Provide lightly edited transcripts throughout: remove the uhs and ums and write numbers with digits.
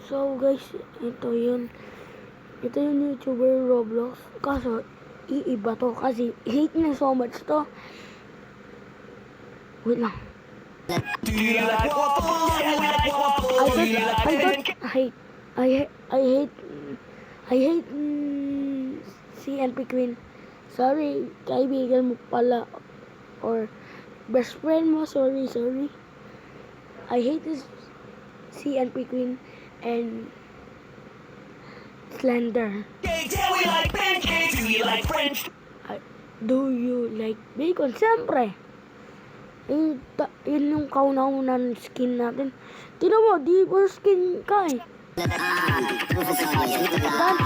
So guys, ito yun. Ito yung YouTuber Roblox. Kaso, iiba to kasi hate niya so much to. Wait lang. Do you like waffles? Yeah, we like waffles. Do you like pancakes? I hate si NP Queen. Sorry, kaibigan mo pala. Or best friend mo, sorry. I hate this CNP Queen and Slender. Yeah, we like pancakes. Do you like French? Do you like bacon? Siyempre. Yun yung kauna-unan skin natin. Tignan mo, di ba skin ka eh. That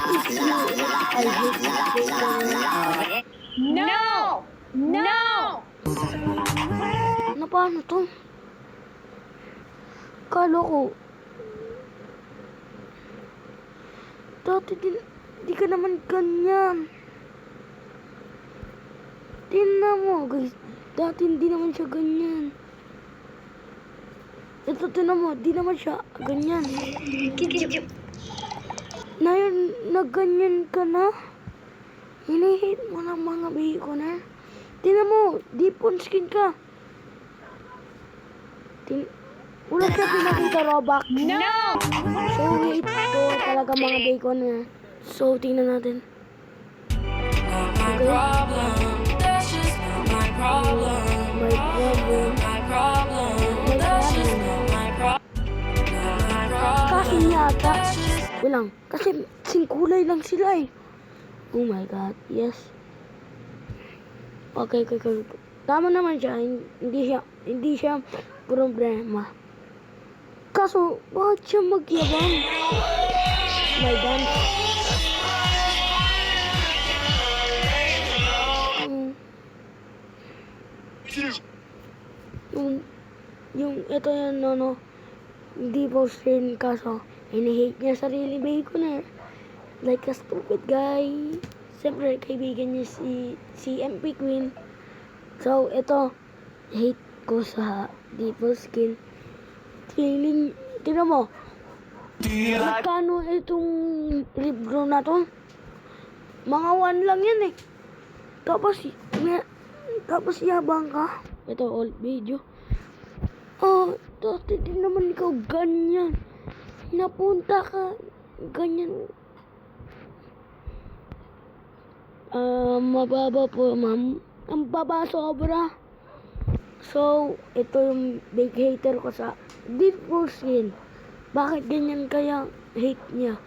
is you. I hate bacon. No! No! Ano paano to? Kala ko. Dati di ka naman ganyan. Tingnan mo guys. Dati hindi naman siya ganyan. Ito tingnan mo. Di naman siya ganyan. Ngayon nagganyan ka na. Hinihit mo ng mga bacon ha. Tingnan mo. Deep on skin ka. Wala siya pinakita Robux. No! So wait, ito talaga mga bacon na. So tingnan natin. My problem, that's just not my problem. My problem. My problem, that's just not my problem. My problem, Kasi yata. that's just Wait lang. Kasi singkulay lang sila eh. Oh my god. Yes. Okay. Tama naman siya. Hindi siya problema. Kaso, bakit siya magyabang? My god. Ito yan, no. Hindi post rin kaso, hinihate niya sarili bacon eh. Like a stupid guy. Siyempre, kaibigan niya si MP Queen. So, ito, hate ko sa Deeple Skin. Tignan mo. Do you like Magkano itong libro na to? Mga 1 lang yan eh. Tapos yabang ka. Ito, old video. Oh, dati din naman ikaw ganyan. Napunta ka ganyan. Mababa po, ma'am. Ang baba sobra. So, ito yung big hater ko sa Deadpool Skin. Bakit ganyan kaya hate niya?